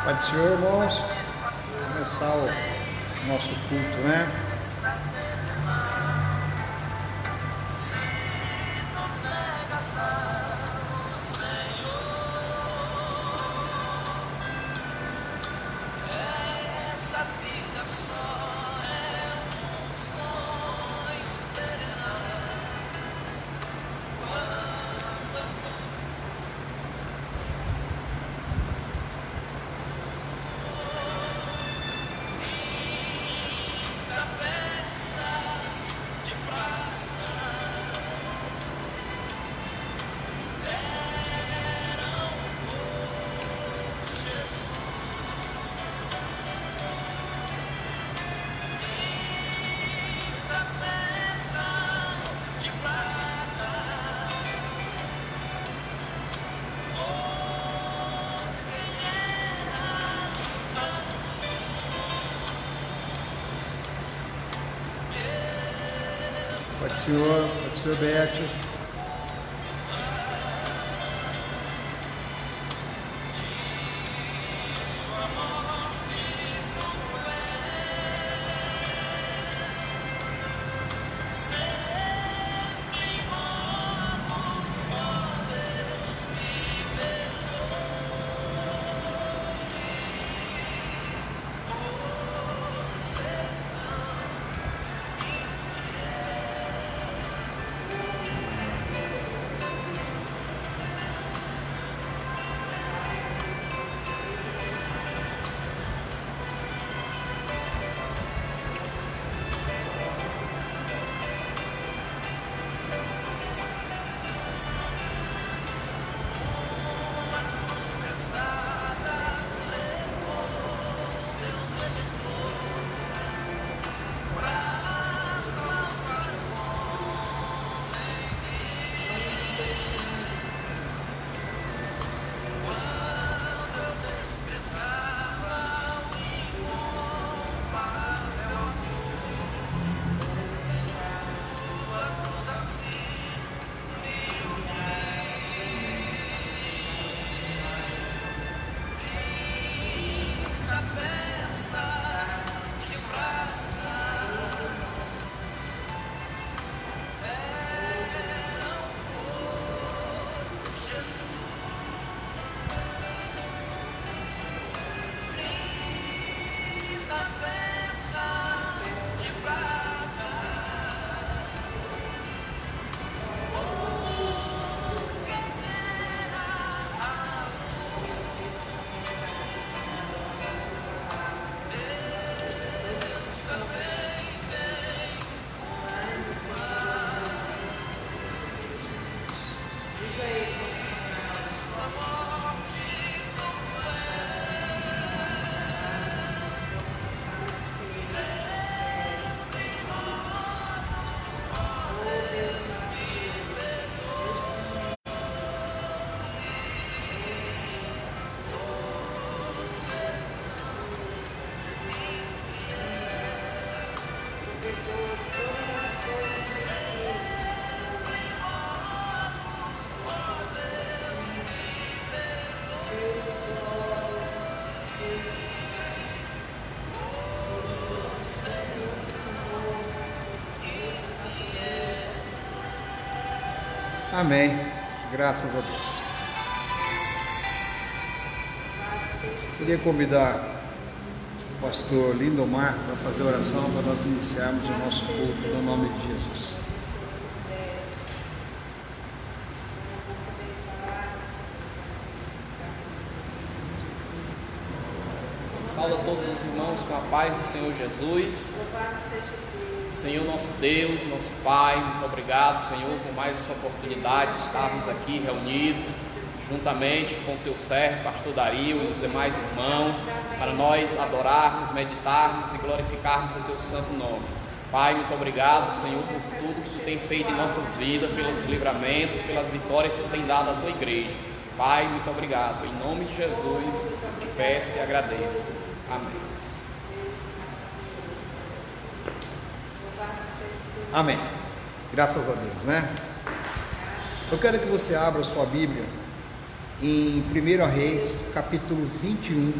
Pai do Senhor, irmãos, começar o nosso culto, né? Pai do Senhor Bete. Amém. Graças a Deus. Queria convidar o pastor Lindomar para fazer a oração para nós iniciarmos o nosso culto no nome de Jesus. Saúde a todos os irmãos com a paz do Senhor Jesus. Senhor nosso Deus, nosso Pai, muito obrigado, Senhor, por mais essa oportunidade de estarmos aqui reunidos juntamente com o teu servo, pastor Dario e os demais irmãos, para nós adorarmos, meditarmos e glorificarmos o teu santo nome. Pai, muito obrigado, Senhor, por tudo que tu tem feito em nossas vidas, pelos livramentos, pelas vitórias que tu tem dado à tua igreja. Pai, muito obrigado. Em nome de Jesus, te peço e agradeço. Amém. Amém. Graças a Deus, né? Eu quero que você abra sua Bíblia em 1 Reis, capítulo 21,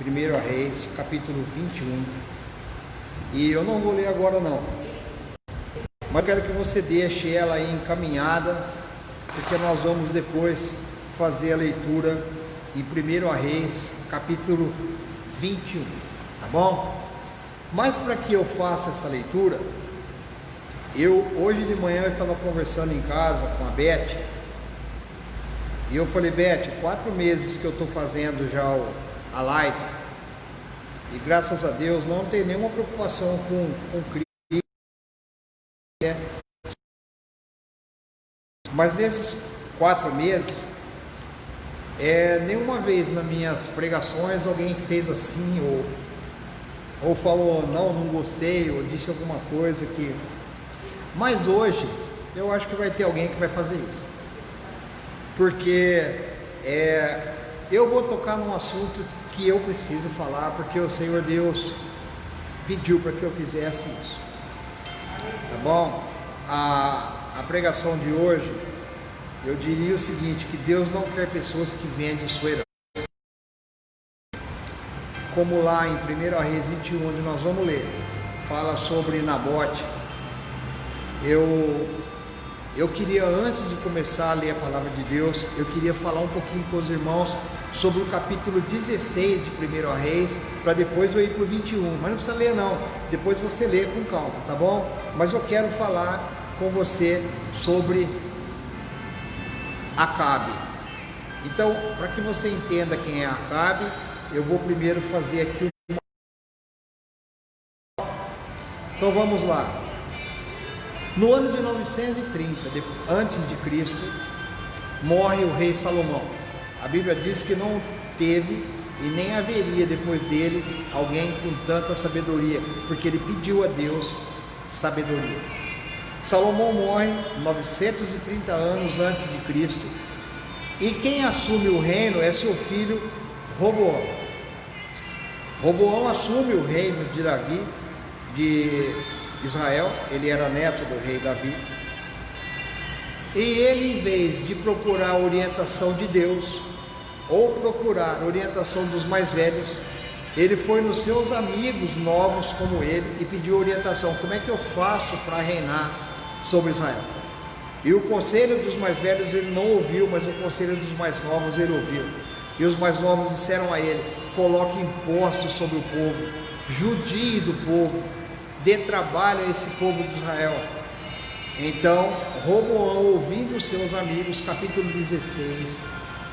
1 Reis, capítulo 21. E eu não vou ler agora não, mas quero que você deixe ela aí encaminhada, porque nós vamos depois fazer a leitura em 1 Reis, capítulo 21, tá bom? Mas para que eu faça essa leitura, hoje de manhã eu estava conversando em casa com a Beth, e eu falei: Beth, 4 meses que eu estou fazendo já a live, e graças a Deus não tem nenhuma preocupação com crise, mas nesses 4 meses, nenhuma vez nas minhas pregações alguém fez assim, ou falou não gostei, ou disse alguma coisa que... Mas hoje eu acho que vai ter alguém que vai fazer isso, porque eu vou tocar num assunto que eu preciso falar, porque o Senhor Deus pediu para que eu fizesse isso, tá bom? A pregação de hoje, eu diria o seguinte, que Deus não quer pessoas que vendem sua herança. Como lá em 1 Reis 21, onde nós vamos ler, fala sobre Nabote. Eu queria, antes de começar a ler a palavra de Deus, eu queria falar um pouquinho com os irmãos sobre o capítulo 16 de 1 Reis, para depois eu ir para o 21, mas não precisa ler não, depois você lê com calma, tá bom? Mas eu quero falar com você sobre Acabe. Então, para que você entenda quem é Acabe, eu vou primeiro fazer aqui Então vamos lá. No ano de 930 antes de Cristo, morre o rei Salomão. A Bíblia diz que não teve e nem haveria depois dele alguém com tanta sabedoria, porque ele pediu a Deus sabedoria. Salomão morre 930 anos antes de Cristo, e quem assume o reino é seu filho Roboão. Roboão assume o reino de Davi, de Israel. Ele era neto do rei Davi, e ele, em vez de procurar a orientação de Deus ou procurar a orientação dos mais velhos, ele foi nos seus amigos novos como ele e pediu orientação: como é que eu faço para reinar sobre Israel? E o conselho dos mais velhos ele não ouviu, mas o conselho dos mais novos ele ouviu. E os mais novos disseram a ele: coloque impostos sobre o povo, judie do povo, dê trabalho a esse povo de Israel. Então Roboão, ouvindo seus amigos, capítulo 16,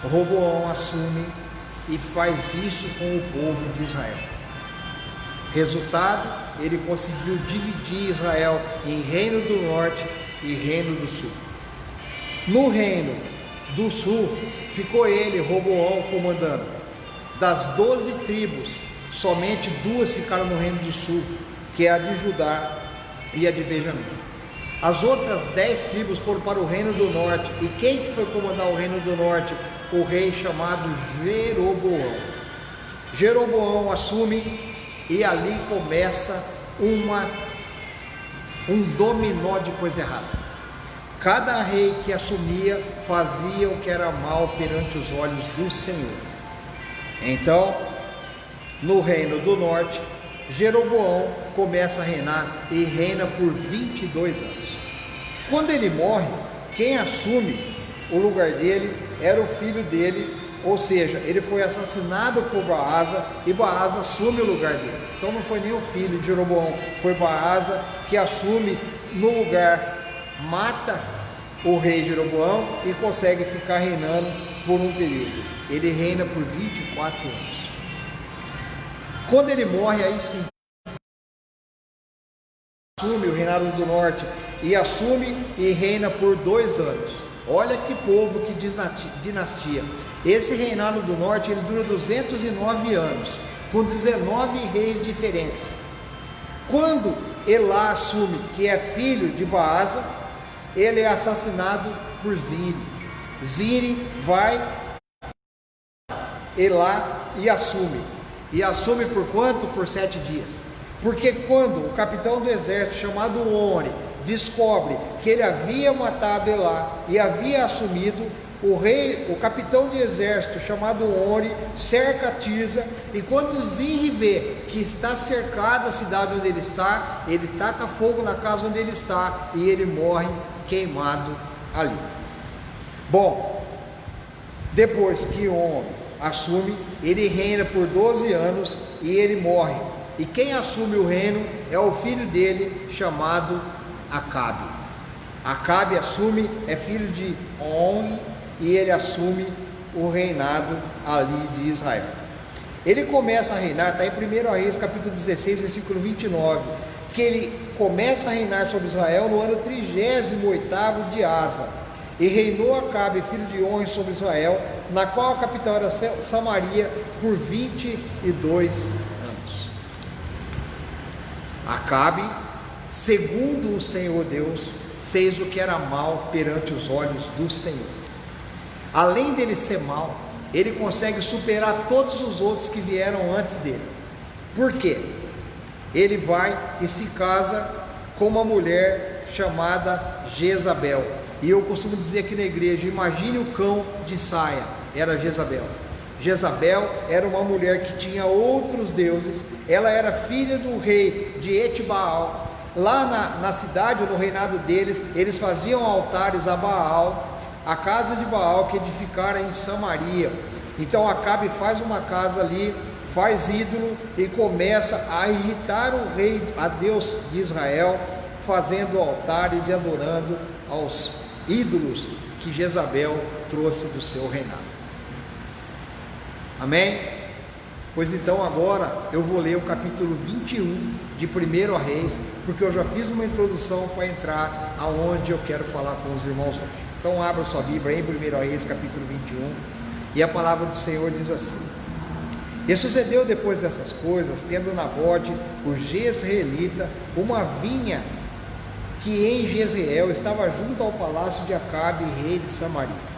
Roboão assume e faz isso com o povo de Israel. Resultado, ele conseguiu dividir Israel em reino do norte e reino do sul. No reino do sul ficou ele, Roboão, comandando. Das 12 tribos, somente 2 ficaram no reino do sul, que é a de Judá e a de Benjamim. As outras 10 tribos foram para o reino do norte. E quem que foi comandar o reino do norte? O rei chamado Jeroboão. Jeroboão assume, e ali começa um dominó de coisa errada. Cada rei que assumia fazia o que era mal perante os olhos do Senhor. Então, no reino do norte, Jeroboão começa a reinar e reina por 22 anos. Quando ele morre, quem assume o lugar dele era o filho dele, ou seja, ele foi assassinado por Baasa e Baasa assume o lugar dele. Então não foi nem o filho de Jeroboão, foi Baasa que assume no lugar, mata o rei Jeroboão e consegue ficar reinando por um período. Ele reina por 24 anos. Quando ele morre, aí sim, assume o reinado do norte e assume e reina por 2 anos. Olha que povo, que dinastia. Esse reinado do norte ele dura 209 anos, com 19 reis diferentes. Quando Elá assume, que é filho de Baasa, ele é assassinado por Ziri. Ziri vai Elá e assume. E assume por quanto? Por 7 dias. Porque quando o capitão do exército, chamado Onre, descobre que ele havia matado Elá e havia assumido, o capitão de exército chamado Onri cerca Tirza, e quando Zinri vê que está cercada a cidade onde ele taca fogo na casa onde ele está, e ele morre queimado ali. Bom, depois que Onri assume, ele reina por 12 anos e ele morre. E quem assume o reino é o filho dele, chamado Acabe. Acabe assume, é filho de Onri, e ele assume o reinado ali de Israel. Ele começa a reinar, está em 1 Reis capítulo 16, versículo 29, que ele começa a reinar sobre Israel no ano 38º de Asa. E reinou Acabe, filho de Onri, sobre Israel, na qual a capital era Samaria, por 22 anos. Acabe, segundo o Senhor Deus, fez o que era mal perante os olhos do Senhor. Além dele ser mau, ele consegue superar todos os outros que vieram antes dele. Por quê? Ele vai e se casa com uma mulher chamada Jezabel. E eu costumo dizer aqui na igreja, imagine o cão de saia, era Jezabel. Jezabel era uma mulher que tinha outros deuses, ela era filha do rei de Etbaal. Lá na cidade, no reinado deles, eles faziam altares a Baal, a casa de Baal que edificaram em Samaria. Então Acabe faz uma casa ali, faz ídolo e começa a irritar o rei, a Deus de Israel, fazendo altares e adorando aos ídolos que Jezabel trouxe do seu reinado. Amém? Pois então agora eu vou ler o capítulo 21 de 1 Reis, porque eu já fiz uma introdução para entrar aonde eu quero falar com os irmãos hoje. Então abra sua Bíblia em 1 Reis capítulo 21, e a palavra do Senhor diz assim: E sucedeu depois dessas coisas, tendo Nabote, o jezreelita, uma vinha que em Jezreel estava junto ao palácio de Acabe, rei de Samaria,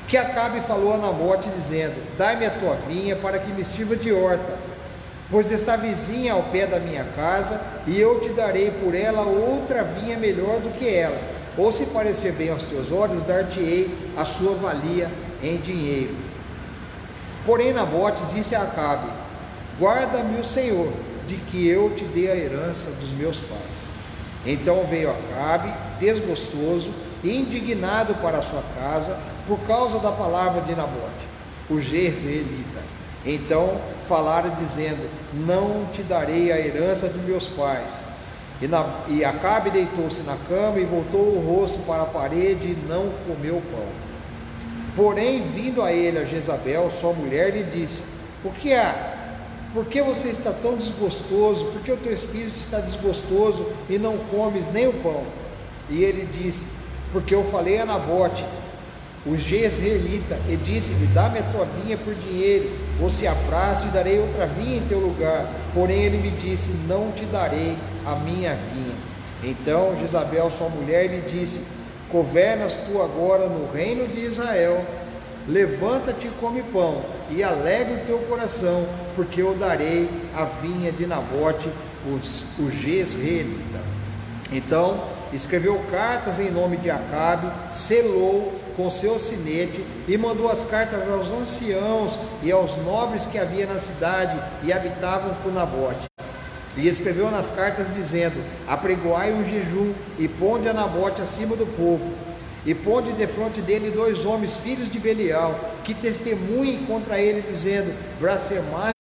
que Acabe falou a Nabote, dizendo: Dai-me a tua vinha para que me sirva de horta, pois está vizinha ao pé da minha casa, e eu te darei por ela outra vinha melhor do que ela, ou se parecer bem aos teus olhos, dar-te-ei a sua valia em dinheiro. Porém Nabote disse a Acabe: Guarda-me o Senhor, de que eu te dê a herança dos meus pais. Então veio Acabe, desgostoso e indignado para a sua casa, por causa da palavra de Nabote, o jezreelita. Então falaram dizendo: Não te darei a herança dos meus pais. E Acabe deitou-se na cama e voltou o rosto para a parede e não comeu pão. Porém, vindo a ele a Jezabel, sua mulher, lhe disse: O que há? Por que você está tão desgostoso? Por que o teu espírito está desgostoso e não comes nem o pão? E ele disse: Porque eu falei a Nabote, o jezreelita, e disse-lhe: Dá-me a tua vinha por dinheiro, ou se apraz, te darei outra vinha em teu lugar. Porém ele me disse: Não te darei a minha vinha. Então Jezabel, sua mulher, lhe disse: Governas tu agora no reino de Israel, levanta-te e come pão, e alegra o teu coração, porque eu darei a vinha de Nabote, o jezreelita. Então escreveu cartas em nome de Acabe, selou com seu sinete e mandou as cartas aos anciãos e aos nobres que havia na cidade e habitavam por Nabote. E escreveu nas cartas dizendo: Apregoai um jejum e ponde a Nabote acima do povo, e ponde defronte dele 2 homens, filhos de Belial, que testemunhem contra ele, dizendo: Blasfemaste,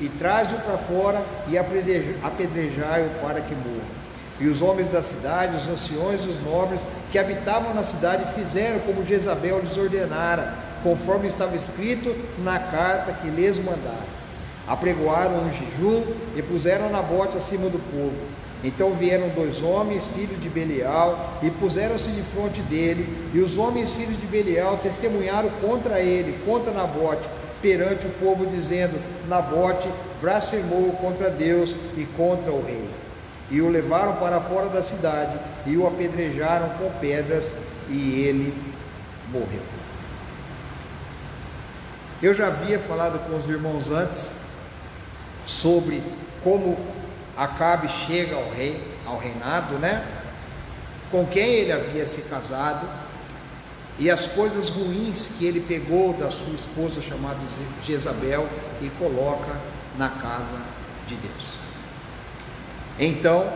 e traze-o para fora e apedrejai-o para que morra. E os homens da cidade, os anciões e os nobres que habitavam na cidade fizeram como Jezabel lhes ordenara, conforme estava escrito na carta que lhes mandara. Apregoaram um jejum e puseram Nabote acima do povo. Então vieram 2 homens, filhos de Belial, e puseram-se de frente dele, e os homens, filhos de Belial, testemunharam contra ele, contra Nabote, perante o povo, dizendo: Nabote blasfemou contra Deus e contra o rei. E o levaram para fora da cidade, e o apedrejaram com pedras, e ele morreu. Eu já havia falado com os irmãos antes sobre como Acabe chega ao reinado, né? com quem ele havia se casado e as coisas ruins que ele pegou da sua esposa chamada Jezabel e coloca na casa de Deus. Então,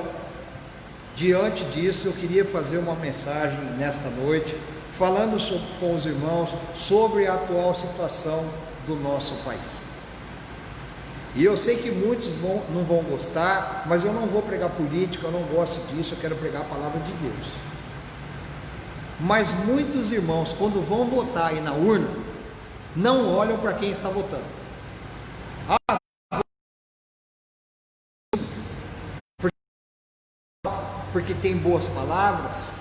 diante disso, eu queria fazer uma mensagem nesta noite, falando com os irmãos sobre a atual situação do nosso país. E eu sei que muitos não vão gostar, mas eu não vou pregar política, eu não gosto disso, eu quero pregar a palavra de Deus. Mas muitos irmãos, quando vão votar aí na urna, não olham para quem está votando. Porque tem boas palavras.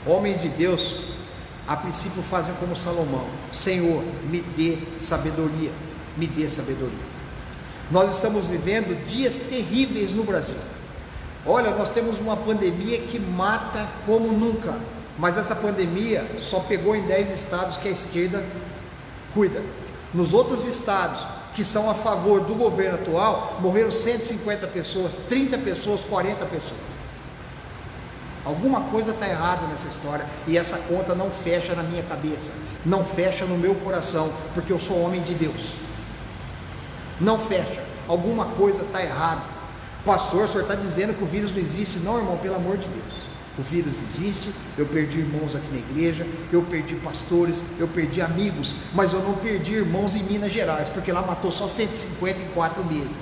Homens de Deus, a princípio, fazem como Salomão: Senhor, me dê sabedoria, me dê sabedoria. Nós estamos vivendo dias terríveis no Brasil. Olha, nós temos uma pandemia que mata como nunca, mas essa pandemia só pegou em 10 estados que a esquerda cuida. Nos outros estados que são a favor do governo atual, morreram 150 pessoas, 30 pessoas, 40 pessoas. Alguma coisa está errada nessa história, e essa conta não fecha na minha cabeça, não fecha no meu coração, porque eu sou homem de Deus. Não fecha, alguma coisa está errada. Pastor, o senhor está dizendo que o vírus não existe? Não, irmão, pelo amor de Deus. O vírus existe, eu perdi irmãos aqui na igreja, eu perdi pastores, eu perdi amigos, mas eu não perdi irmãos em Minas Gerais, porque lá matou só 150 em 4 meses.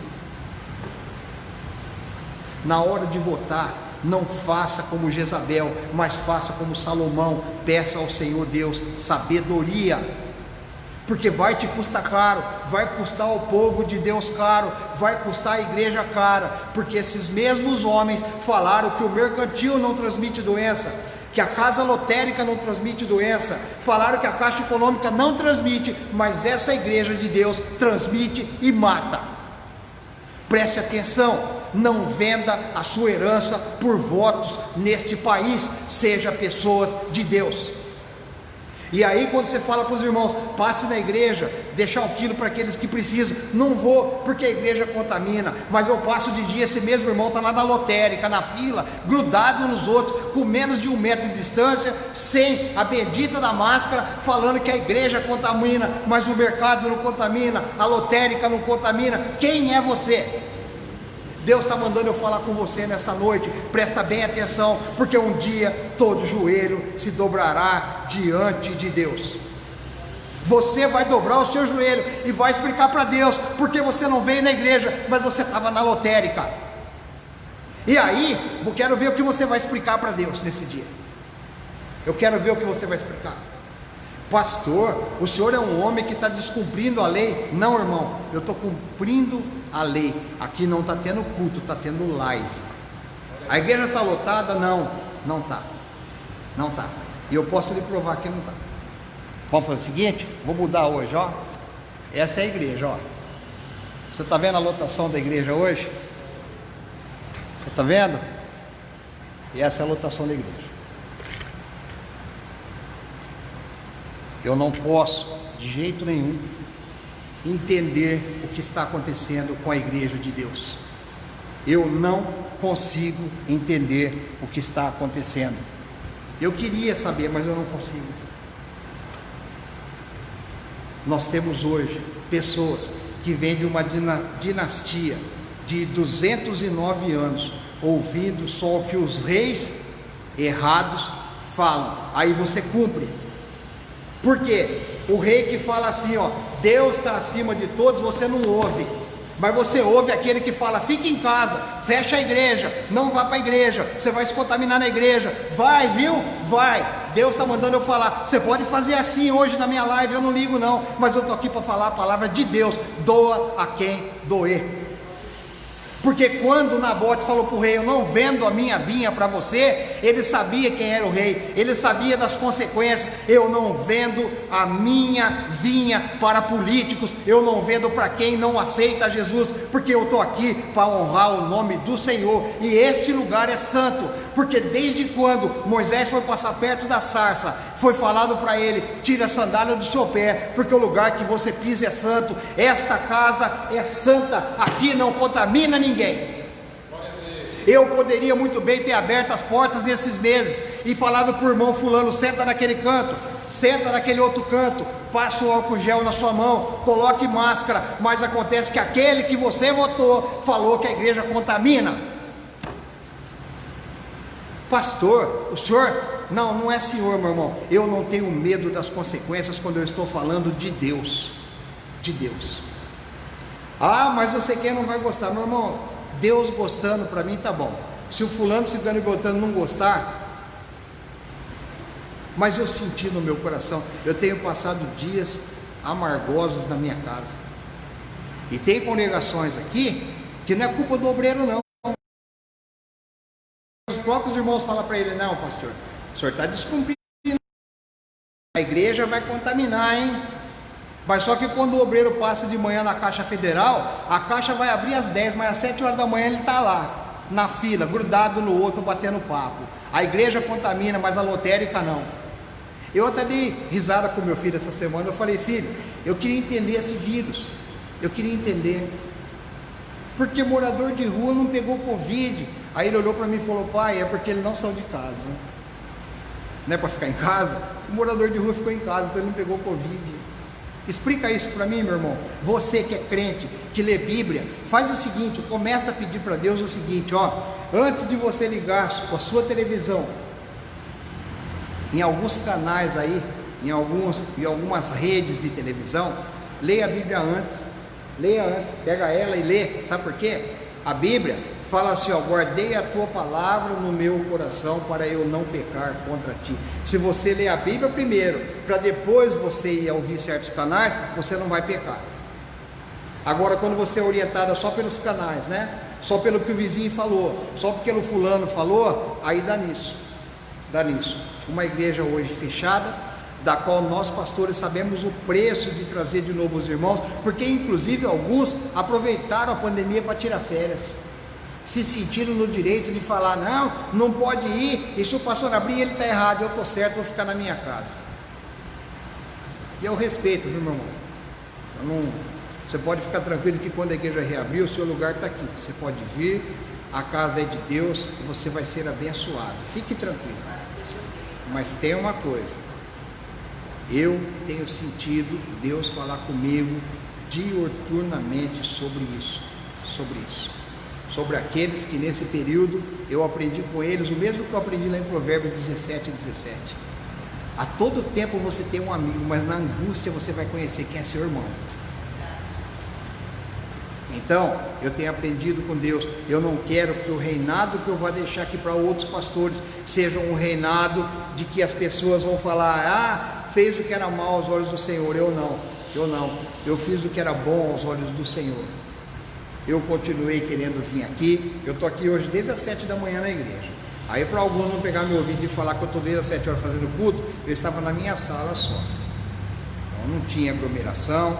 Na hora de votar, não faça como Jezabel, mas faça como Salomão, peça ao Senhor Deus sabedoria, porque vai te custar caro, vai custar ao povo de Deus caro, vai custar a igreja cara, porque esses mesmos homens falaram que o mercantil não transmite doença, que a casa lotérica não transmite doença, falaram que a Caixa Econômica não transmite, mas essa igreja de Deus transmite e mata. Preste atenção, não venda a sua herança por votos neste país, seja pessoas de Deus. E aí quando você fala para os irmãos, passe na igreja, deixar um quilo para aqueles que precisam, não vou, porque a igreja contamina, mas eu passo de dia, esse mesmo irmão está lá na lotérica, na fila, grudado nos outros, com menos de 1 metro de distância, sem a bendita da máscara, falando que a igreja contamina, mas o mercado não contamina, a lotérica não contamina. Quem é você? Deus está mandando eu falar com você nesta noite, presta bem atenção, porque um dia todo joelho se dobrará diante de Deus. Você vai dobrar o seu joelho e vai explicar para Deus, porque você não veio na igreja, mas você estava na lotérica. E aí, eu quero ver o que você vai explicar para Deus nesse dia. Eu quero ver o que você vai explicar. Pastor, o senhor é um homem que está descumprindo a lei? Não, irmão, eu estou cumprindo a lei. Aqui não está tendo culto, está tendo live. A igreja está lotada? Não, não está. Não está. E eu posso lhe provar que não está. Vamos fazer o seguinte? Vou mudar hoje, ó. Essa é a igreja, ó. Você está vendo a lotação da igreja hoje? Você está vendo? E essa é a lotação da igreja. Eu não posso, de jeito nenhum, entender o que está acontecendo com a igreja de Deus. Eu não consigo entender o que está acontecendo. Eu queria saber, mas eu não consigo. Nós temos hoje pessoas que vêm de uma dinastia de 209 anos, ouvindo só o que os reis errados falam. Aí você cumpre. Por quê? O rei que fala assim, ó, Deus está acima de todos, você não ouve. Mas você ouve aquele que fala, fica em casa, fecha a igreja, não vá para a igreja, você vai se contaminar na igreja. Vai, viu? Vai. Deus está mandando eu falar. Você pode fazer assim hoje na minha live, eu não ligo não, mas eu estou aqui para falar a palavra de Deus. Doa a quem doer. Porque quando Nabote falou para o rei, eu não vendo a minha vinha para você, ele sabia quem era o rei, ele sabia das consequências. Eu não vendo a minha vinha para políticos, eu não vendo para quem não aceita Jesus, porque eu estou aqui para honrar o nome do Senhor, e este lugar é santo, porque desde quando Moisés foi passar perto da sarça, foi falado para ele, tira a sandália do seu pé, porque o lugar que você pisa é santo. Esta casa é santa, aqui não contamina ninguém. Eu poderia muito bem ter aberto as portas nesses meses e falado para o irmão fulano: senta naquele canto, senta naquele outro canto, passa o álcool gel na sua mão, coloque máscara. Mas acontece que aquele que você votou falou que a igreja contamina. Pastor, o senhor... Não é senhor, meu irmão. Eu não tenho medo das consequências quando eu estou falando de Deus. De Deus. Ah, mas você quer, não vai gostar. Meu irmão, Deus gostando para mim tá bom. Se o fulano, ciclano e botando não gostar, mas eu senti no meu coração, eu tenho passado dias amargosos na minha casa. E tem congregações aqui que não é culpa do obreiro, não. Os próprios irmãos falam para ele: não, pastor, o senhor está descumprindo, a igreja vai contaminar, hein? Mas só que quando o obreiro passa de manhã na Caixa Federal, a caixa vai abrir às 10, mas às 7 horas da manhã ele está lá, na fila, grudado no outro, batendo papo. A igreja contamina, mas a lotérica não. Eu até dei risada com meu filho essa semana. Eu falei: filho, eu queria entender esse vírus. Eu queria entender. Porque morador de rua não pegou Covid. Aí ele olhou para mim e falou: pai, é porque ele não saiu de casa. Não é para ficar em casa? O morador de rua ficou em casa, então ele não pegou Covid. Explica isso para mim, meu irmão. Você que é crente, que lê Bíblia, faz o seguinte: começa a pedir para Deus o seguinte, antes de você ligar a sua televisão, em alguns canais aí, em algumas redes de televisão, leia a Bíblia antes. Leia antes, pega ela e lê. Sabe por quê? A Bíblia fala assim: guardei a tua palavra no meu coração para eu não pecar contra ti. Se você ler a Bíblia primeiro, para depois você ir ouvir certos canais, você não vai pecar. Agora, quando você é orientada só pelos canais, né? Só pelo que o vizinho falou, só porque o fulano falou, aí dá nisso. Dá nisso. Uma igreja hoje fechada, da qual nós pastores sabemos o preço de trazer de novo os irmãos, porque inclusive alguns aproveitaram a pandemia para tirar férias, se sentiram no direito de falar: não pode ir, e se o pastor abrir ele está errado, eu estou certo, vou ficar na minha casa. E eu respeito, viu, meu irmão? Você pode ficar tranquilo que quando a igreja reabrir, o seu lugar está aqui, você pode vir, a casa é de Deus e você vai ser abençoado, fique tranquilo. Mas tem uma coisa: eu tenho sentido Deus falar comigo diuturnamente sobre isso, sobre aqueles que nesse período eu aprendi com eles o mesmo que eu aprendi lá em Provérbios 17:17. A todo tempo você tem um amigo, mas na angústia você vai conhecer quem é seu irmão. Então, eu tenho aprendido com Deus. Eu não quero que o reinado que eu vou deixar aqui para outros pastores seja um reinado de que as pessoas vão falar: fez o que era mal aos olhos do Senhor. Eu não. Eu fiz o que era bom aos olhos do Senhor. Eu continuei querendo vir aqui. Eu estou aqui hoje desde as 7 da manhã na igreja. Aí, para alguns não pegar meu ouvido e falar que eu estou desde as 7 horas fazendo culto, eu estava na minha sala só. Então, não tinha aglomeração.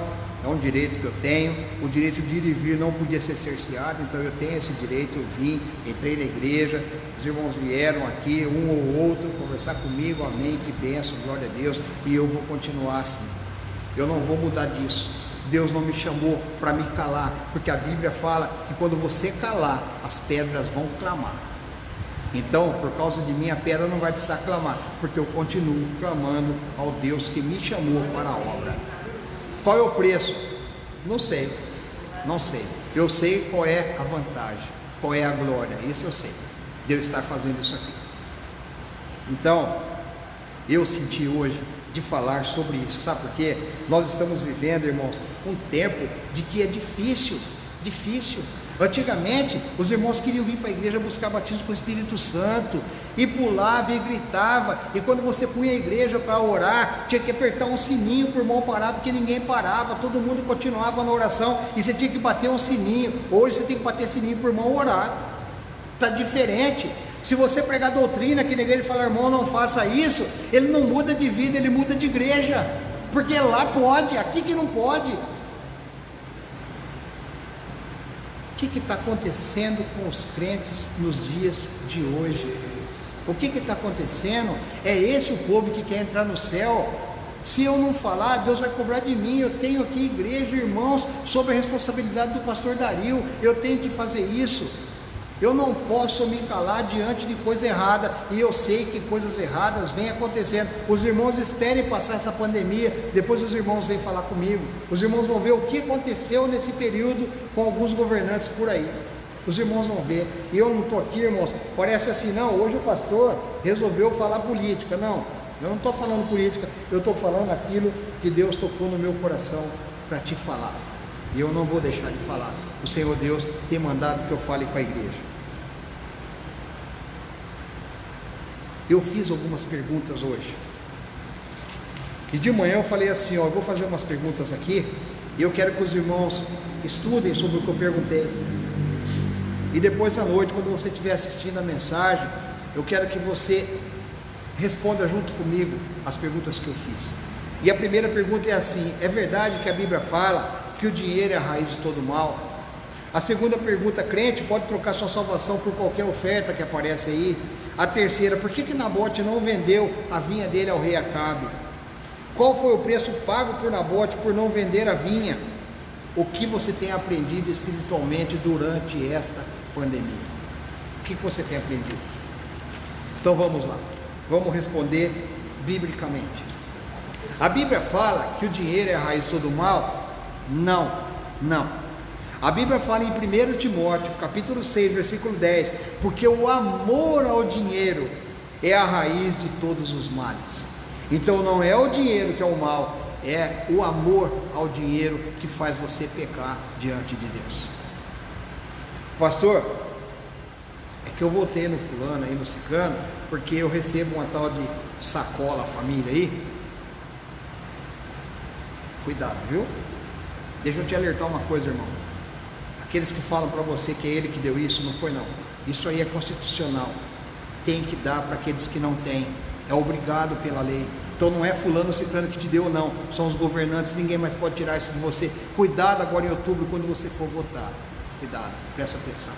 É um direito que eu tenho. O direito de ir e vir não podia ser cerceado, então eu tenho esse direito. Eu vim, entrei na igreja, os irmãos vieram aqui, um ou outro, conversar comigo. Amém, que bênção, glória a Deus. E eu vou continuar assim. Eu não vou mudar disso. Deus não me chamou para me calar, porque a Bíblia fala que quando você calar, as pedras vão clamar. Então, por causa de mim, a pedra não vai precisar clamar, porque eu continuo clamando ao Deus que me chamou para a obra. Qual é o preço? Não sei. Eu sei qual é a vantagem, qual é a glória, isso eu sei. Deus está fazendo isso aqui. Então, eu senti hoje de falar sobre isso. Sabe por quê? Nós estamos vivendo, irmãos, um tempo de que é difícil. Antigamente, os irmãos queriam vir para a igreja buscar batismo com o Espírito Santo, e pulava e gritava, e quando você punha a igreja para orar, tinha que apertar um sininho para o irmão parar, porque ninguém parava, todo mundo continuava na oração, e você tinha que bater um sininho. Hoje você tem que bater sininho para o irmão orar. Está diferente. Se você pregar doutrina aqui na igreja e falar: irmão, não faça isso, ele não muda de vida, ele muda de igreja, porque lá pode, aqui que não pode. O que está acontecendo com os crentes nos dias de hoje? O que está acontecendo? É esse o povo que quer entrar no céu? Se eu não falar, Deus vai cobrar de mim. Eu tenho aqui igreja, irmãos, sob a responsabilidade do pastor Dario, eu tenho que fazer isso. Eu não posso me calar diante de coisa errada, e eu sei que coisas erradas vêm acontecendo. Os irmãos esperem passar essa pandemia, depois os irmãos vêm falar comigo. Os irmãos vão ver o que aconteceu nesse período com alguns governantes por aí. Os irmãos vão ver. E eu não estou aqui, irmãos, parece assim, não, hoje o pastor resolveu falar política. Não, eu não estou falando política, eu estou falando aquilo que Deus tocou no meu coração para te falar. E eu não vou deixar de falar. O Senhor Deus tem mandado que eu fale com a igreja. Eu fiz algumas perguntas hoje. E de manhã eu falei assim, ó, eu vou fazer umas perguntas aqui, e eu quero que os irmãos estudem sobre o que eu perguntei. E depois à noite, quando você estiver assistindo a mensagem, eu quero que você responda junto comigo as perguntas que eu fiz. E a primeira pergunta é assim: é verdade que a Bíblia fala que o dinheiro é a raiz de todo mal? A segunda pergunta: crente pode trocar sua salvação por qualquer oferta que aparece aí? A terceira: por que Nabote não vendeu a vinha dele ao rei Acabe? Qual foi o preço pago por Nabote por não vender a vinha? O que você tem aprendido espiritualmente durante esta pandemia? O que você tem aprendido? Então vamos lá, vamos responder biblicamente. A Bíblia fala que o dinheiro é a raiz de todo mal? Não, não. A Bíblia fala em 1 Timóteo, capítulo 6, versículo 10, porque o amor ao dinheiro é a raiz de todos os males. Então não é o dinheiro que é o mal, é o amor ao dinheiro que faz você pecar diante de Deus. Pastor, é que eu votei no fulano aí, no ciclano, porque eu recebo uma tal de sacola família aí. Cuidado, viu? Deixa eu te alertar uma coisa, irmão. Aqueles que falam para você que é ele que deu isso, não foi não. Isso aí é constitucional. Tem que dar para aqueles que não têm. É obrigado pela lei. Então não é fulano ou ciclano que te deu, não. São os governantes, ninguém mais pode tirar isso de você. Cuidado agora em outubro, quando você for votar. Cuidado, presta atenção.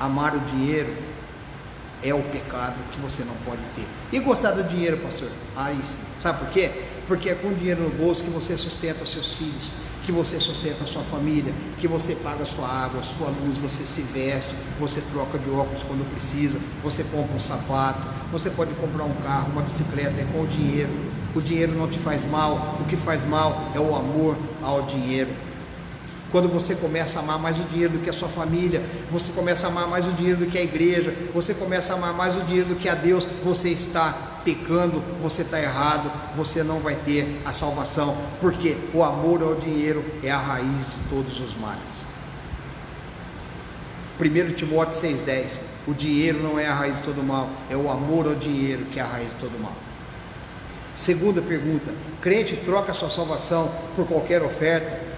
Amar o dinheiro é o pecado que você não pode ter. E gostar do dinheiro, pastor? Aí sim. Sabe por quê? Porque é com o dinheiro no bolso que você sustenta seus filhos, que você sustenta a sua família, que você paga a sua água, a sua luz, você se veste, você troca de óculos quando precisa, você compra um sapato, você pode comprar um carro, uma bicicleta, é com o dinheiro. O dinheiro não te faz mal, o que faz mal é o amor ao dinheiro. Quando você começa a amar mais o dinheiro do que a sua família, você começa a amar mais o dinheiro do que a igreja, você começa a amar mais o dinheiro do que a Deus, você está pecando, você está errado, você não vai ter a salvação, porque o amor ao dinheiro é a raiz de todos os males. 1 Timóteo 6,10, o dinheiro não é a raiz de todo mal, é o amor ao dinheiro que é a raiz de todo mal. Segunda pergunta: crente troca sua salvação por qualquer oferta?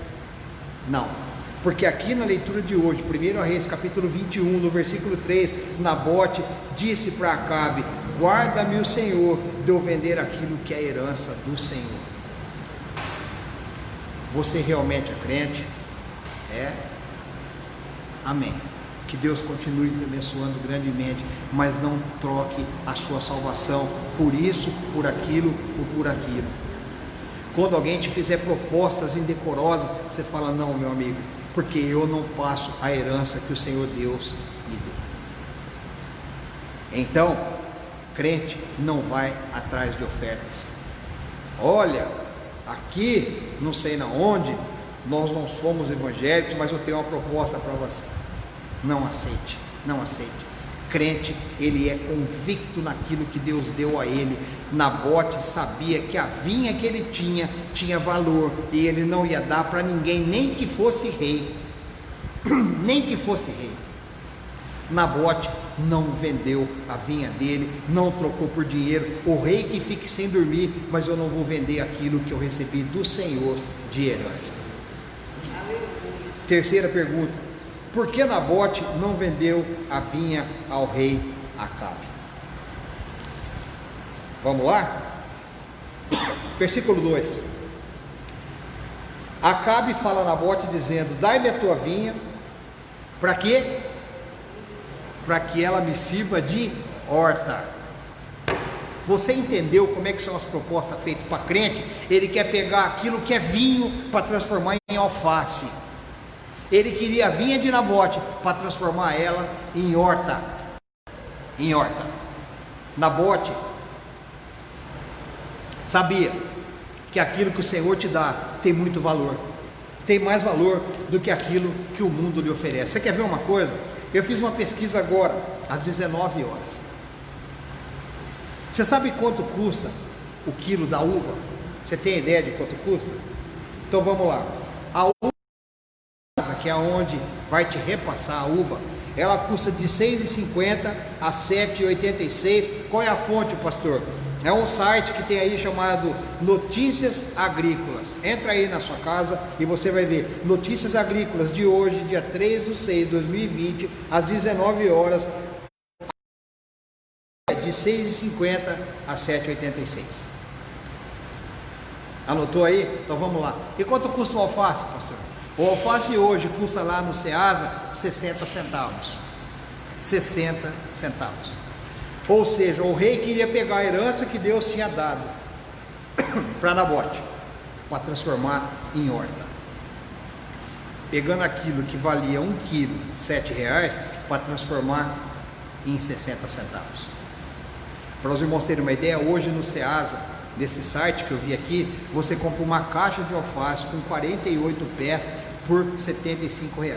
Não, porque aqui na leitura de hoje, 1 Reis capítulo 21, no versículo 3, Nabote disse para Acabe: guarda-me o Senhor de eu vender aquilo que é a herança do Senhor. Você realmente é crente? É? Amém. Que Deus continue te abençoando grandemente, mas não troque a sua salvação por isso, por aquilo ou por aquilo. Quando alguém te fizer propostas indecorosas, você fala: não, meu amigo, porque eu não passo a herança que o Senhor Deus me deu. Então, crente não vai atrás de ofertas. Olha, aqui, não sei na onde, nós não somos evangélicos, mas eu tenho uma proposta para você. Não aceite, não aceite. Crente, ele é convicto naquilo que Deus deu a ele. Nabote sabia que a vinha que ele tinha valor, e ele não ia dar para ninguém, nem que fosse rei. Nem que fosse rei. Nabote não vendeu a vinha dele, não trocou por dinheiro. O rei que fique sem dormir, mas eu não vou vender aquilo que eu recebi do Senhor de herança. Terceira pergunta: por que Nabote não vendeu a vinha ao rei Acabe? Vamos lá? Versículo 2. Acabe fala a Nabote dizendo: dai-me a tua vinha. Para quê? Para que ela me sirva de horta. Você entendeu como é que são as propostas feitas para crente? Ele quer pegar aquilo que é vinho para transformar em alface. Ele queria a vinha de Nabote para transformar ela em horta. Em horta. Nabote sabia que aquilo que o Senhor te dá tem muito valor. Tem mais valor do que aquilo que o mundo lhe oferece. Você quer ver uma coisa? Eu fiz uma pesquisa agora, às 19 horas. Você sabe quanto custa o quilo da uva? Você tem ideia de quanto custa? Então vamos lá. A uva, que é onde vai te repassar a uva, ela custa de R$ 6,50 a R$ 7,86. Qual é a fonte, pastor? É um site que tem aí chamado Notícias Agrícolas. Entra aí na sua casa e você vai ver Notícias Agrícolas de hoje, dia 3/6/2020, às 19 horas, de R$ 6,50 a R$ 7,86. Anotou aí? Então vamos lá. E quanto custa o alface, pastor? O alface hoje custa lá no Ceasa 60 centavos. 60 centavos. Ou seja, o rei queria pegar a herança que Deus tinha dado para Nabote, para transformar em horta. Pegando aquilo que valia 1 quilo, R$ 7,00, para transformar em 60 centavos. Para os irmãos terem uma ideia, hoje no Ceasa, nesse site que eu vi aqui, você compra uma caixa de alface com 48 pés por R$ 75,00.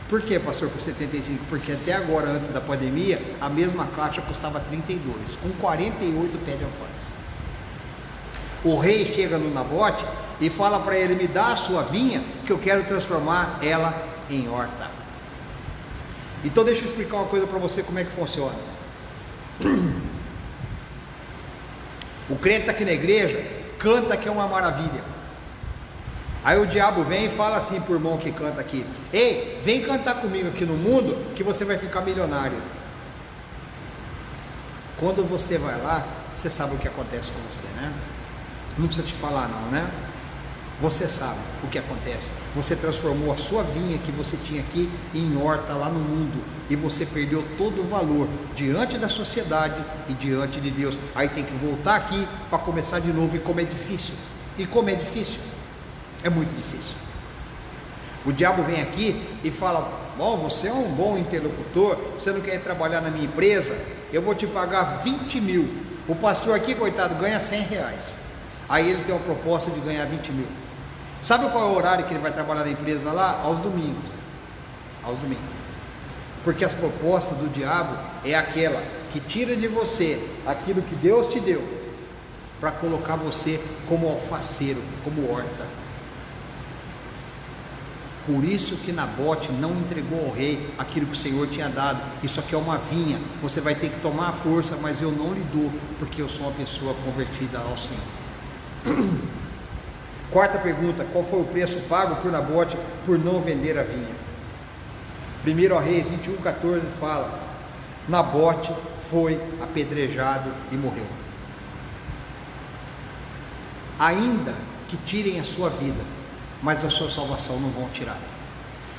Por que, pastor, por 75? Porque até agora, antes da pandemia, a mesma caixa custava 32, com 48 pés de alface. O rei chega no Nabote e fala para ele: me dá a sua vinha, que eu quero transformar ela em horta. Então deixa eu explicar uma coisa para você, como é que funciona. O crente está aqui na igreja, canta que é uma maravilha. Aí o diabo vem e fala assim para o irmão que canta aqui: ei, vem cantar comigo aqui no mundo que você vai ficar milionário. Quando você vai lá, você sabe o que acontece com você, né? Não precisa te falar não, né? Você sabe o que acontece. Você transformou a sua vinha que você tinha aqui em horta lá no mundo, e você perdeu todo o valor diante da sociedade e diante de Deus. Aí tem que voltar aqui para começar de novo, e como é difícil. E como é difícil. É muito difícil. O diabo vem aqui e fala: bom, você é um bom interlocutor, você não quer trabalhar na minha empresa, eu vou te pagar 20 mil. O pastor aqui, coitado, ganha R$100. Aí ele tem uma proposta de ganhar 20 mil. Sabe qual é o horário que ele vai trabalhar na empresa lá? Aos domingos. Aos domingos. Porque as propostas do diabo é aquela que tira de você aquilo que Deus te deu, para colocar você como alfaceiro, como horta. Por isso que Nabote não entregou ao rei aquilo que o Senhor tinha dado. Isso aqui é uma vinha, você vai ter que tomar a força, mas eu não lhe dou, porque eu sou uma pessoa convertida ao Senhor. Quarta pergunta: qual foi o preço pago por Nabote por não vender a vinha? 1 Reis 21:14 fala: Nabote foi apedrejado e morreu. Ainda que tirem a sua vida, mas a sua salvação não vão tirar.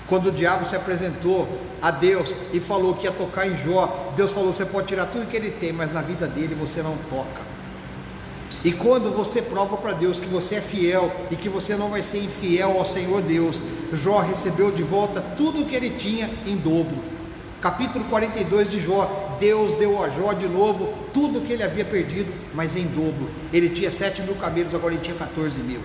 Quando o diabo se apresentou a Deus e falou que ia tocar em Jó, Deus falou: você pode tirar tudo que ele tem, mas na vida dele você não toca. E quando você prova para Deus que você é fiel e que você não vai ser infiel ao Senhor Deus, Jó recebeu de volta tudo o que ele tinha em dobro. Capítulo 42 de Jó, Deus deu a Jó de novo tudo o que ele havia perdido, mas em dobro. Ele tinha 7.000 camelos, agora ele tinha 14.000.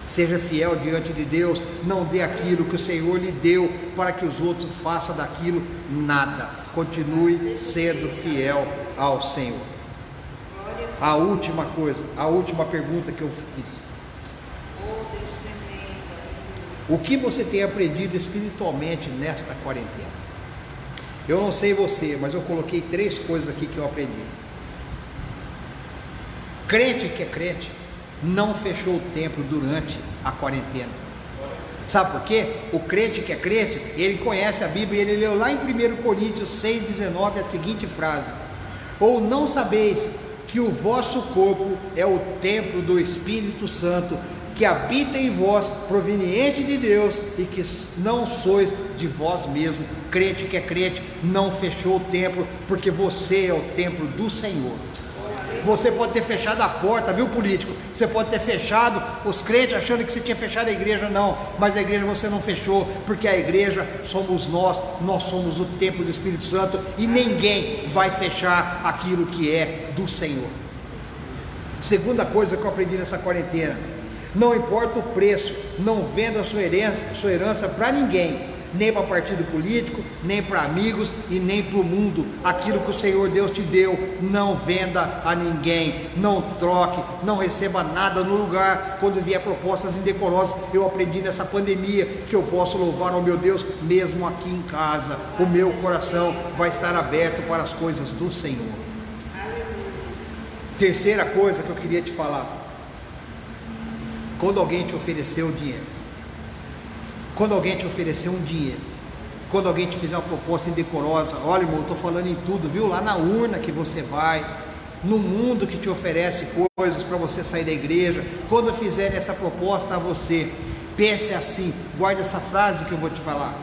Seja fiel diante de Deus, não dê aquilo que o Senhor lhe deu para que os outros façam daquilo nada. Continue sendo fiel ao Senhor. A última coisa, a última pergunta que eu fiz: o que você tem aprendido espiritualmente nesta quarentena? Eu não sei você, mas eu coloquei 3 coisas aqui que eu aprendi. Crente que é crente não fechou o templo durante a quarentena. Sabe por quê? O crente que é crente, ele conhece a Bíblia, ele leu lá em 1 Coríntios 6,19 a seguinte frase: ou não sabeis que o vosso corpo é o templo do Espírito Santo, que habita em vós, proveniente de Deus, e que não sois de vós mesmo. Crente que é crente não fechou o templo, porque você é o templo do Senhor. Você pode ter fechado a porta, viu, político? Você pode ter fechado os crentes achando que você tinha fechado a igreja, não. Mas a igreja você não fechou, porque a igreja somos nós somos o templo do Espírito Santo e ninguém vai fechar aquilo que é do Senhor. Segunda coisa que eu aprendi nessa quarentena: não importa o preço, não venda a sua herança para ninguém, nem para partido político, nem para amigos e nem para o mundo. Aquilo que o Senhor Deus te deu, não venda a ninguém, não troque, não receba nada no lugar. Quando vier propostas indecorosas, eu aprendi nessa pandemia que eu posso louvar ao meu Deus mesmo aqui em casa. O meu coração vai estar aberto para as coisas do Senhor. Terceira coisa que eu queria te falar: quando alguém te ofereceu dinheiro, quando alguém te oferecer um dinheiro, quando alguém te fizer uma proposta indecorosa, olha, irmão, eu estou falando em tudo, viu? Lá na urna que você vai, no mundo que te oferece coisas para você sair da igreja, quando fizerem essa proposta a você, pense assim, guarde essa frase que eu vou te falar: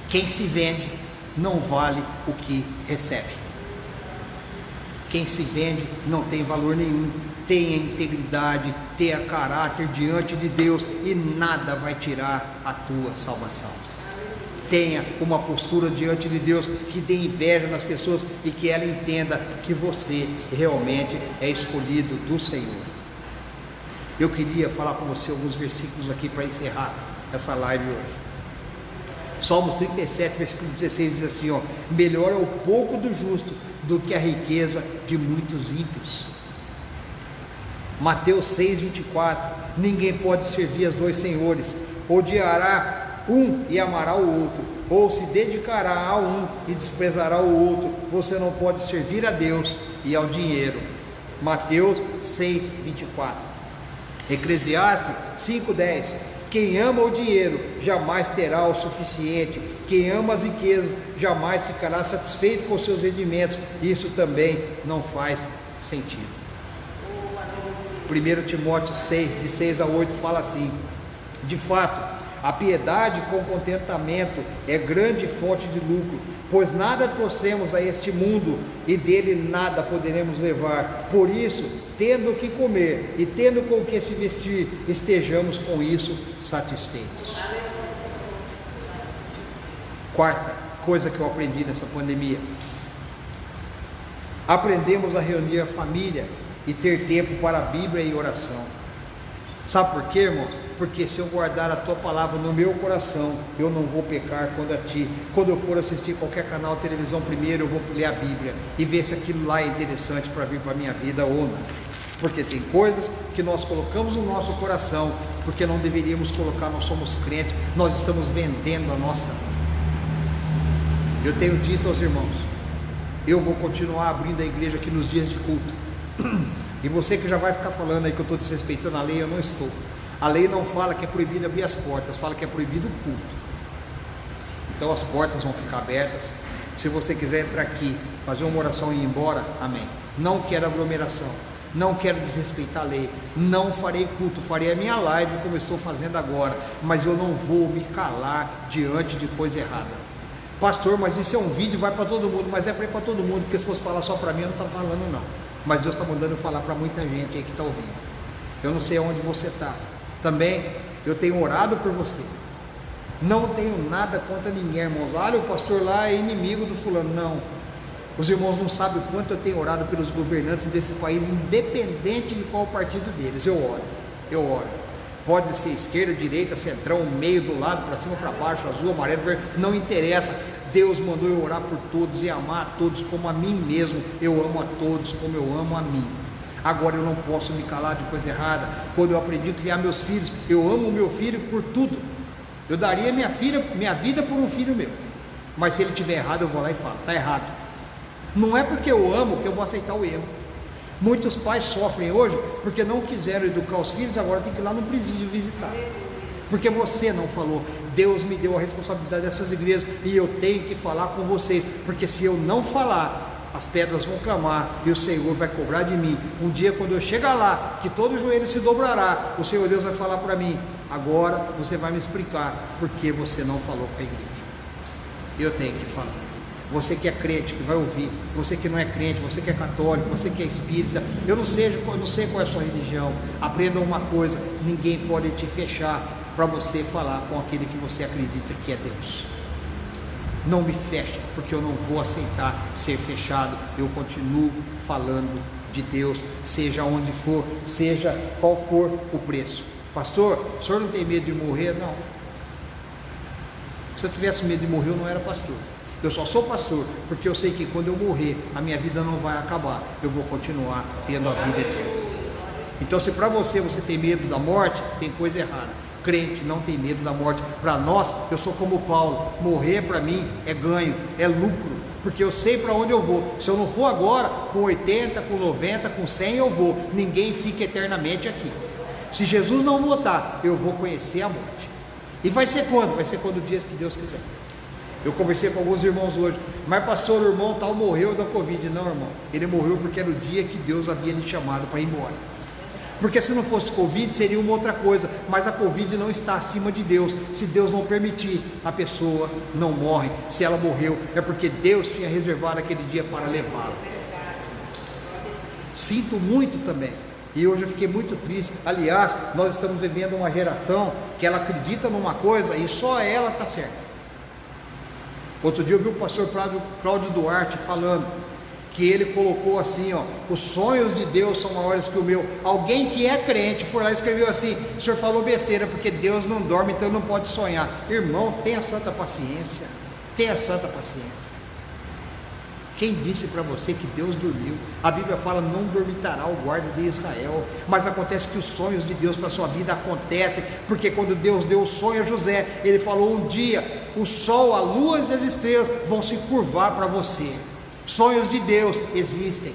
quem se vende não vale o que recebe. Quem se vende não tem valor nenhum. Tenha integridade, tenha caráter diante de Deus e nada vai tirar a tua salvação. Tenha uma postura diante de Deus que dê inveja nas pessoas e que ela entenda que você realmente é escolhido do Senhor. Eu queria falar com você alguns versículos aqui para encerrar essa live hoje. Salmos 37, versículo 16 diz assim, ó: melhor é o pouco do justo do que a riqueza de muitos ímpios. Mateus 6:24, ninguém pode servir a dois senhores, odiará um e amará o outro, ou se dedicará a um e desprezará o outro. Você não pode servir a Deus e ao dinheiro. Mateus 6:24. Eclesiastes 5:10, quem ama o dinheiro jamais terá o suficiente, quem ama as riquezas jamais ficará satisfeito com seus rendimentos. Isso também não faz sentido. 1 Timóteo 6, de 6 a 8 fala assim: de fato, a piedade com contentamento é grande fonte de lucro, pois nada trouxemos a este mundo e dele nada poderemos levar. Por isso, tendo o que comer e tendo com o que se vestir, estejamos com isso satisfeitos. Quarta coisa que eu aprendi nessa pandemia: aprendemos a reunir a família e ter tempo para a Bíblia e oração. Sabe por quê, irmãos? Porque se eu guardar a tua palavra no meu coração, eu não vou pecar quando eu for assistir qualquer canal de televisão. Primeiro eu vou ler a Bíblia e ver se aquilo lá é interessante para vir para a minha vida ou não. Porque tem coisas que nós colocamos no nosso coração porque não deveríamos colocar. Nós somos crentes, nós estamos vendendo a nossa vida. Eu tenho dito aos irmãos, eu vou continuar abrindo a igreja aqui nos dias de culto. E você que já vai ficar falando aí que eu estou desrespeitando a lei, eu não estou. A lei não fala que é proibido abrir as portas, fala que é proibido o culto. Então as portas vão ficar abertas. Se você quiser entrar aqui, fazer uma oração e ir embora, amém. Não quero aglomeração, não quero desrespeitar a lei, não farei culto, farei a minha live como eu estou fazendo agora, mas eu não vou me calar diante de coisa errada. Pastor, mas isso é um vídeo, vai para todo mundo. Mas é para ir para todo mundo, porque se fosse falar só para mim, eu não estava falando não. Mas Deus está mandando eu falar para muita gente aí que está ouvindo. Eu não sei aonde você está. Também eu tenho orado por você. Não tenho nada contra ninguém, irmãos. Olha, o pastor lá é inimigo do fulano. Não. Os irmãos não sabem o quanto eu tenho orado pelos governantes desse país, independente de qual partido deles. Eu oro. Pode ser esquerda, direita, centrão, meio, do lado, para cima, para baixo, azul, amarelo, verde, não interessa. Deus mandou eu orar por todos e amar a todos como a mim mesmo. Eu amo a todos como eu amo a mim. Agora eu não posso me calar de coisa errada. Quando eu aprendi a criar meus filhos, eu amo o meu filho por tudo. Eu daria minha vida por um filho meu. Mas se ele estiver errado, eu vou lá e falo, está errado. Não é porque eu amo que eu vou aceitar o erro. Muitos pais sofrem hoje porque não quiseram educar os filhos, agora tem que ir lá no presídio visitar. Porque você não falou. Deus me deu a responsabilidade dessas igrejas e eu tenho que falar com vocês, porque se eu não falar, as pedras vão clamar e o Senhor vai cobrar de mim. Um dia, quando eu chegar lá, que todo joelho se dobrará, o Senhor Deus vai falar para mim: agora você vai me explicar porque você não falou com a igreja. Eu tenho que falar. Você que é crente, que vai ouvir, você que não é crente, você que é católico, você que é espírita, eu não sei qual é a sua religião, aprenda uma coisa: ninguém pode te fechar para você falar com aquele que você acredita que é Deus. Não me feche, porque eu não vou aceitar ser fechado. Eu continuo falando de Deus, seja onde for, seja qual for o preço. Pastor, o senhor não tem medo de morrer? Não. Se eu tivesse medo de morrer, eu não era pastor. Eu só sou pastor porque eu sei que quando eu morrer, a minha vida não vai acabar, eu vou continuar tendo a vida eterna. Então, se para você tem medo da morte, tem coisa errada. Crente não tem medo da morte. Para nós, eu sou como Paulo: morrer para mim é ganho, é lucro, porque eu sei para onde eu vou. Se eu não for agora, com 80, com 90, com 100 eu vou. Ninguém fica eternamente aqui. Se Jesus não voltar, eu vou conhecer a morte. E vai ser quando? Vai ser quando o dia que Deus quiser. Eu conversei com alguns irmãos hoje: mas pastor, o irmão tal morreu da Covid. Não, irmão, ele morreu porque era o dia que Deus havia lhe chamado para ir embora. Porque se não fosse Covid, seria uma outra coisa, mas a Covid não está acima de Deus. Se Deus não permitir, a pessoa não morre. Se ela morreu, é porque Deus tinha reservado aquele dia para levá-la. Sinto muito também, e hoje eu fiquei muito triste. Aliás, nós estamos vivendo uma geração que ela acredita numa coisa e só ela está certa. Outro dia eu vi o pastor Cláudio Duarte falando que ele colocou assim, os sonhos de Deus são maiores que o meu. Alguém que é crente foi lá e escreveu assim: o senhor falou besteira, porque Deus não dorme, então não pode sonhar. Irmão, tenha santa paciência, tenha santa paciência. Quem disse para você que Deus dormiu? A Bíblia fala: não dormitará o guarda de Israel. Mas acontece que os sonhos de Deus para a sua vida acontecem, porque quando Deus deu o sonho a José, ele falou: um dia o sol, a lua e as estrelas vão se curvar para você. Sonhos de Deus existem.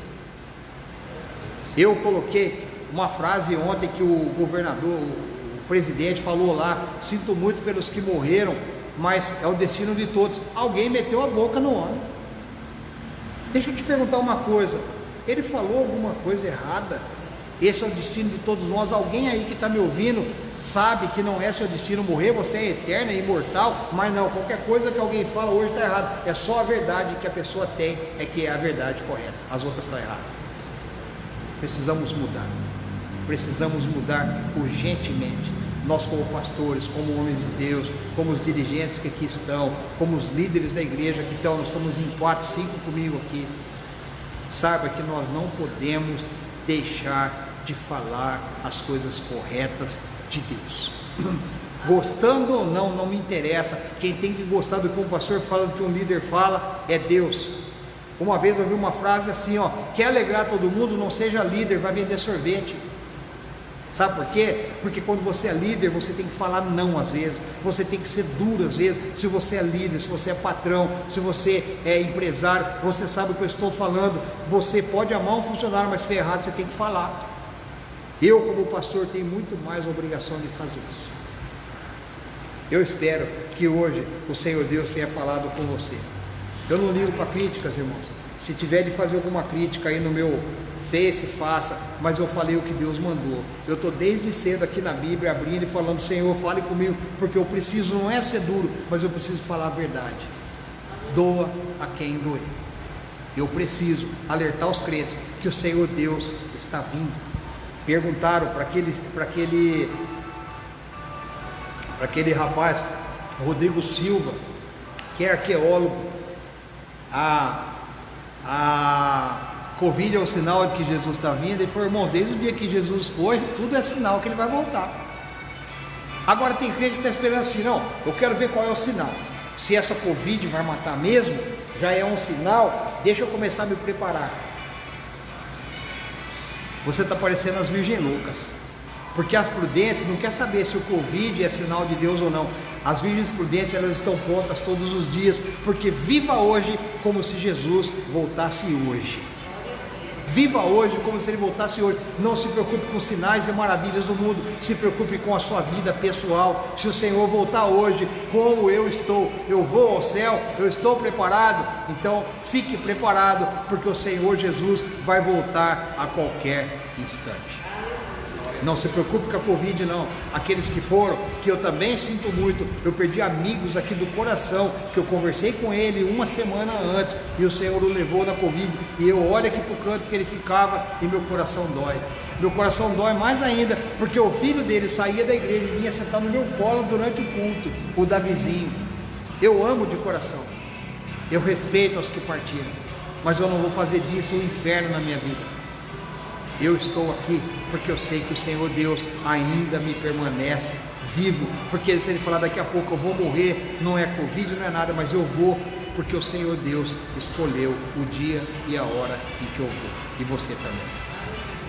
Eu coloquei uma frase ontem que o governador, o presidente falou lá: sinto muito pelos que morreram, mas é o destino de todos. Alguém meteu a boca no homem. Deixa eu te perguntar uma coisa: ele falou alguma coisa errada? Esse é o destino de todos nós. Alguém aí que está me ouvindo sabe que não é seu destino morrer, você é eterno, é imortal, mas não, qualquer coisa que alguém fala hoje está errado. É só a verdade que a pessoa tem, é que é a verdade correta, as outras estão erradas. Precisamos mudar urgentemente. Nós, como pastores, como homens de Deus, como os dirigentes que aqui estão, como os líderes da igreja que estão, nós estamos em 4, 5 comigo aqui. Saiba que nós não podemos deixar de falar as coisas corretas de Deus. Gostando ou não, não me interessa. Quem tem que gostar do que um pastor fala, do que um líder fala, é Deus. Uma vez eu ouvi uma frase assim: quer alegrar todo mundo, não seja líder, vai vender sorvete. Sabe por quê? Porque quando você é líder, você tem que falar não às vezes, você tem que ser duro às vezes. Se você é líder, se você é patrão, se você é empresário, você sabe o que eu estou falando. Você pode amar um funcionário, mas se for errado, você tem que falar. Eu, como pastor, tenho muito mais obrigação de fazer isso. Eu espero que hoje o Senhor Deus tenha falado com você. Eu não ligo para críticas, irmãos. Se tiver de fazer alguma crítica aí no meu Face, faça, mas eu falei o que Deus mandou. Eu estou desde cedo aqui na Bíblia abrindo e falando: Senhor, fale comigo, porque eu preciso, não é ser duro, mas eu preciso falar a verdade. Doa a quem doer. Eu preciso alertar os crentes que o Senhor Deus está vindo. Perguntaram para aquele rapaz, Rodrigo Silva, que é arqueólogo, a Covid é o sinal de que Jesus está vindo. Ele falou: irmãos, desde o dia que Jesus foi, tudo é sinal que ele vai voltar. Agora tem crente que está esperando assim: não, eu quero ver qual é o sinal. Se essa Covid vai matar mesmo, já é um sinal, deixa eu começar a me preparar. Você está parecendo as virgens loucas, porque as prudentes não querem saber se o Covid é sinal de Deus ou não. As virgens prudentes, elas estão prontas todos os dias, porque viva hoje como se Jesus voltasse hoje. Viva hoje como se ele voltasse hoje. Não se preocupe com sinais e maravilhas do mundo, se preocupe com a sua vida pessoal. Se o Senhor voltar hoje, como eu estou, eu vou ao céu, eu estou preparado. Então fique preparado, porque o Senhor Jesus vai voltar a qualquer instante. Não se preocupe com a Covid não, aqueles que foram, que eu também sinto muito, eu perdi amigos aqui do coração, que eu conversei com ele uma semana antes, e o Senhor o levou na Covid, e eu olho aqui para o canto que ele ficava, e meu coração dói. Meu coração dói mais ainda, porque o filho dele saía da igreja e vinha sentar no meu colo durante o culto, o Davizinho. Eu amo de coração, eu respeito os que partiram, mas eu não vou fazer disso um inferno na minha vida. Eu estou aqui porque eu sei que o Senhor Deus ainda me permanece vivo, porque se ele falar daqui a pouco eu vou morrer, não é Covid, não é nada, mas eu vou, porque o Senhor Deus escolheu o dia e a hora em que eu vou, e você também.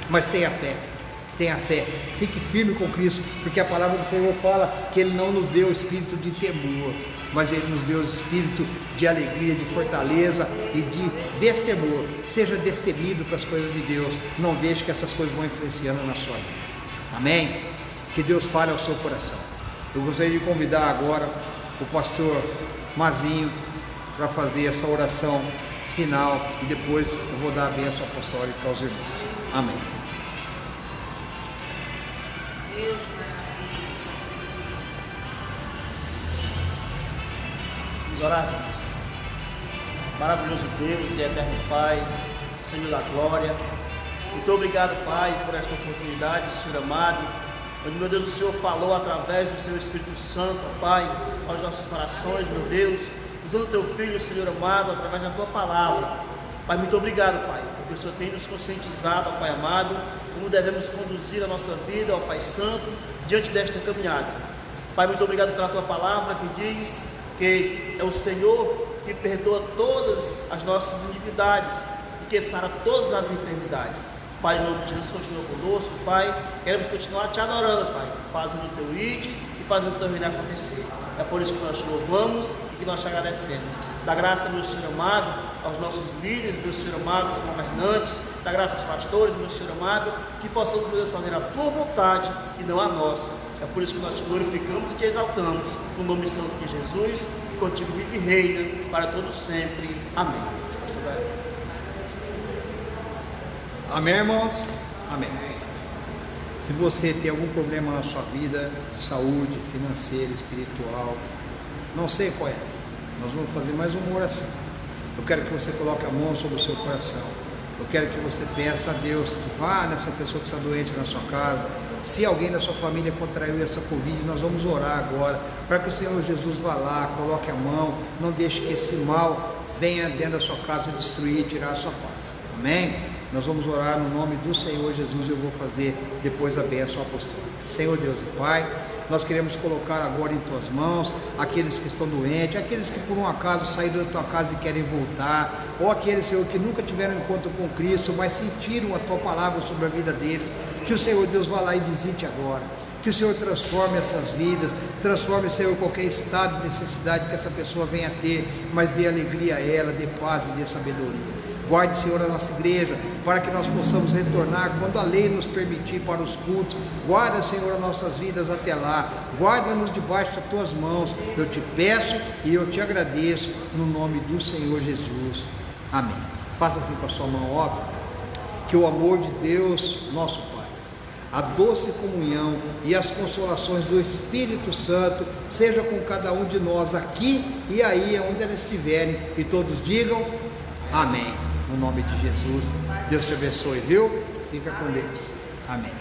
Mas tenha fé, fique firme com Cristo, porque a palavra do Senhor fala que Ele não nos deu espírito de temor, mas Ele nos deu espírito de alegria, de fortaleza e de destemor. Seja destemido para as coisas de Deus, não deixe que essas coisas vão influenciando na sua vida. Amém? Que Deus fale ao seu coração. Eu gostaria de convidar agora o pastor Mazinho para fazer essa oração final e depois eu vou dar a bênção apostólica aos irmãos. Amém. Vamos orar, irmãos. Maravilhoso Deus e eterno Pai, Senhor da glória, muito obrigado, Pai, por esta oportunidade, Senhor amado, onde, meu Deus, o Senhor falou através do seu Espírito Santo, Pai, aos nossos corações, meu Deus, usando o teu Filho, Senhor amado, através da tua palavra. Pai, muito obrigado, Pai, porque o Senhor tem nos conscientizado, Pai amado, como devemos conduzir a nossa vida, ó Pai Santo, diante desta caminhada. Pai, muito obrigado pela tua palavra que diz que é o Senhor que perdoa todas as nossas iniquidades e que sara todas as enfermidades. Pai, em nome de Jesus, continua conosco, Pai. Queremos continuar te adorando, Pai, fazendo o teu ide e fazendo o teu reino acontecer. É por isso que nós te louvamos e que nós te agradecemos. Dá graça, meu Senhor amado, aos nossos líderes, meu Senhor amado, aos governantes. Dá graça aos pastores, meu Senhor amado, que possamos, meu Deus, fazer a tua vontade e não a nossa. É por isso que nós te glorificamos e te exaltamos, no nome santo de Jesus, que contigo vive e reina para todos sempre. Amém. Amém, irmãos? Amém. Se você tem algum problema na sua vida, de saúde, financeira, espiritual, não sei qual é, nós vamos fazer mais uma oração. Eu quero que você coloque a mão sobre o seu coração. Eu quero que você peça a Deus que vá nessa pessoa que está doente na sua casa. Se alguém da sua família contraiu essa Covid, nós vamos orar agora, para que o Senhor Jesus vá lá, coloque a mão, não deixe que esse mal venha dentro da sua casa destruir e tirar a sua paz. Amém? Nós vamos orar no nome do Senhor Jesus e eu vou fazer depois a bênção apostólica. Senhor Deus e Pai, nós queremos colocar agora em tuas mãos aqueles que estão doentes, aqueles que por um acaso saíram da tua casa e querem voltar, ou aqueles, Senhor, que nunca tiveram encontro com Cristo, mas sentiram a tua palavra sobre a vida deles. Que o Senhor Deus vá lá e visite agora. Que o Senhor transforme essas vidas, transforme, Senhor, qualquer estado de necessidade que essa pessoa venha a ter, mas dê alegria a ela, dê paz e dê sabedoria. Guarde, Senhor, a nossa igreja, para que nós possamos retornar quando a lei nos permitir para os cultos. Guarda, Senhor, as nossas vidas até lá. Guarda-nos debaixo das tuas mãos. Eu te peço e eu te agradeço no nome do Senhor Jesus. Amém. Faça assim com a sua mão, ó. Que o amor de Deus, nosso Pai, a doce comunhão e as consolações do Espírito Santo seja com cada um de nós aqui e aí, onde eles estiverem, e todos digam amém. No nome de Jesus, Deus te abençoe, viu? Fica com Deus. Amém.